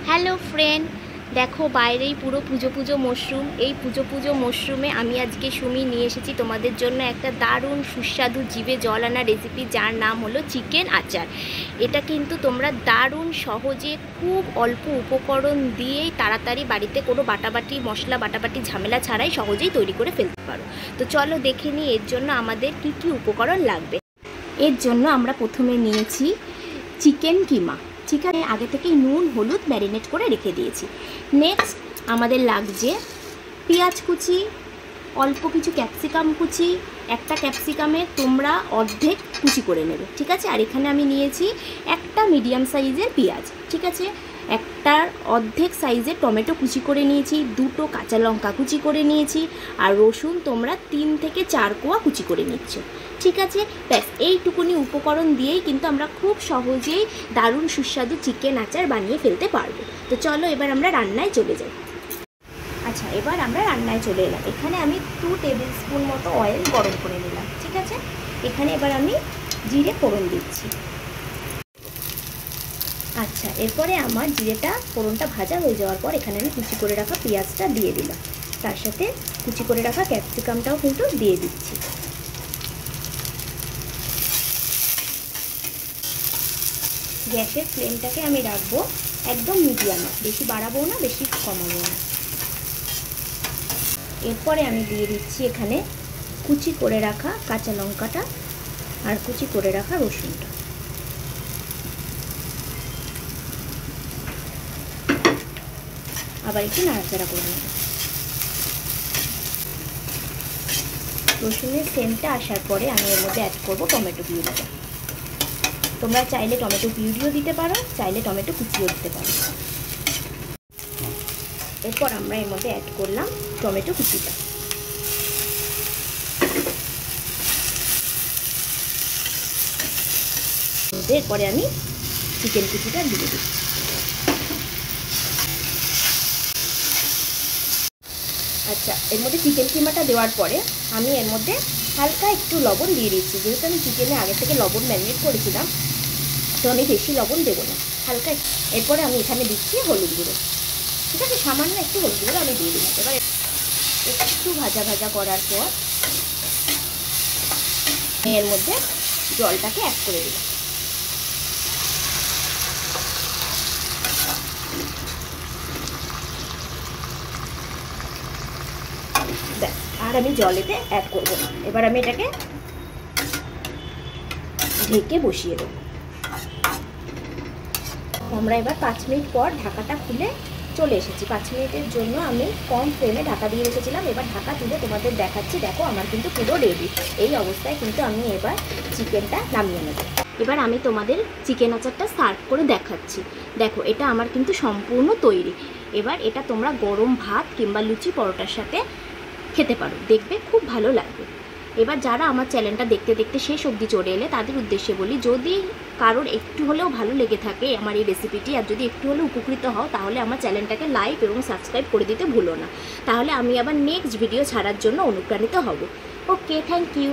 Hello friend, দেখো বাইরেই পুরো পুজো পুজো মশরুম। এই পুজো পুজো মশরুমে আমি আজকে সুমি নিয়ে এসেছি তোমাদের জন্য একটা দারুণ সুস্বাদু জিভে জল আনা রেসিপি, যার নাম হলো চিকেন আচার। এটা কিন্তু তোমরা দারুণ সহজে খুব অল্প উপকরণ দিয়েই তাড়াতাড়ি বাড়িতে কোনো বাটাবাটি মশলা বাটাবাটি ঝামেলা ছাড়াই সহজেই তৈরি করে ফেলতে পারো। তো চলো দেখে নিই এর জন্য আমাদের কি কি উপকরণ লাগবে। এর জন্য আমরা প্রথমে নিয়েছি চিকেন কিমা। চিকেনে আগে থেকেই নুন হলুদ ম্যারিনেট করে রেখে দিয়েছি। নেক্সট আমাদের লাগছে পেঁয়াজ কুচি, অল্প কিছু ক্যাপসিকাম কুচি। একটা ক্যাপসিকামে তোমরা অর্ধেক কুচি করে নেবে, ঠিক আছে। আর এখানে আমি নিয়েছি একটা মিডিয়াম সাইজের পেঁয়াজ, ঠিক আছে। একটার অর্ধেক সাইজের টমেটো কুচি করে নিয়েছি, দুটো কাঁচা লঙ্কা কুচি করে নিয়েছি, আর রসুন তোমরা 3 থেকে 4 কোয়া কুচি করে নিচ্ছ, ঠিক আছে। ব্যাস এইটুকুনি উপকরণ দিয়েই কিন্তু আমরা খুব সহজেই দারুণ সুস্বাদু চিকেন আচার বানিয়ে ফেলতে পারবো। তো চলো এবার আমরা রান্নায় চলে যাই। আচ্ছা, এবার আমরা রান্নায় চলে এলাম। এখানে আমি 2 টেবিল স্পুন মতো অয়েল গরম করে নিলাম, ঠিক আছে। এখানে এবার আমি জিরে ফোড়ন দিচ্ছি। আচ্ছা, এরপরে আমার জিরেটা ফোড়নটা ভাজা হয়ে যাওয়ার পর এখানে আমি কুচি করে রাখা পেঁয়াজটা দিয়ে দিলাম, তার সাথে কুচি করে রাখা ক্যাপসিকামটাও কিন্তু দিয়ে দিচ্ছি। গ্যাসের ফ্লেমটাকে আমি রাখবো একদম মিডিয়ামে, বেশি বাড়াবো না বেশি কমাবো না। এরপরে আমি দিয়ে দিচ্ছি এখানে কুচি করে রাখা কাঁচা লঙ্কাটা আর কুচি করে রাখা রসুনটা। আবার একটু নাড়াচাড়া করে নেব। রসুনের সেন্টটা আসার পরে আমি এর মধ্যে অ্যাড করবো টমেটো পিউরিটা। তোমরা চাইলে টমেটো পিউরিও দিতে পারো, চাইলে টমেটো কুচিও দিতে পারো। এরপর আমরা এর মধ্যে অ্যাড করলাম টমেটো কুচিটা। এরপরে আমি চিকেন কুচিটা দিয়ে দিচ্ছি। আচ্ছা, এর মধ্যে চিকেন কিমাটা দেওয়ার পরে আমি এর মধ্যে হালকা একটু লবণ দিয়ে দিচ্ছি। যেহেতু আমি চিকেনে আগে থেকে লবণ ম্যারিনেট করেছিলাম, তো আমি বেশি লবণ দেবো না, হালকা। এরপরে আমি এখানে দিচ্ছি হলুদ গুঁড়ো, ঠিক আছে। সামান্য একটু হলুদ গুঁড়ো আমি দিয়ে দিলাম। এবার একটু ভাজা ভাজা করার পর এর মধ্যে জলটাকে অ্যাড করে দিলাম। ব্যাস, আর আমি জলেতে অ্যাড করবো না। এবার আমি এটাকে ঢেকে বসিয়ে দেবো। আমরা এবার 5 মিনিট পর ঢাকাটা খুলে চলে এসেছি। 5 মিনিটের জন্য আমি কম ফ্লেমে ঢাকা দিয়ে রেখেছিলাম। এবার ঢাকা তুলে তোমাদের দেখাচ্ছি। দেখো আমার কিন্তু পুরো রেডি। এই অবস্থায় কিন্তু আমি এবার চিকেনটা নামিয়ে নেব। এবার আমি তোমাদের চিকেন আচারটা সার্ভ করে দেখাচ্ছি। দেখো, এটা আমার কিন্তু সম্পূর্ণ তৈরি। এবার এটা তোমরা গরম ভাত কিংবা লুচি পরোটার সাথে খেতে পারো, দেখবে খুব ভালো লাগবে। এবার যারা আমার চ্যানেলটা দেখতে দেখতে শেষ অবধি চলে এলে তাদের উদ্দেশ্যে বলি, যদি কারোর একটু হলেও ভালো লেগে থাকে আমার এই রেসিপিটি, আর যদি একটু হলেও উপকৃত হও, তাহলে আমার চ্যানেলটাকে লাইক এবং সাবস্ক্রাইব করে দিতে ভুলো না। তাহলে আমি আবার নেক্সট ভিডিও ছাড়ার জন্য অনুপ্রাণিত হব। ওকে, থ্যাংক ইউ।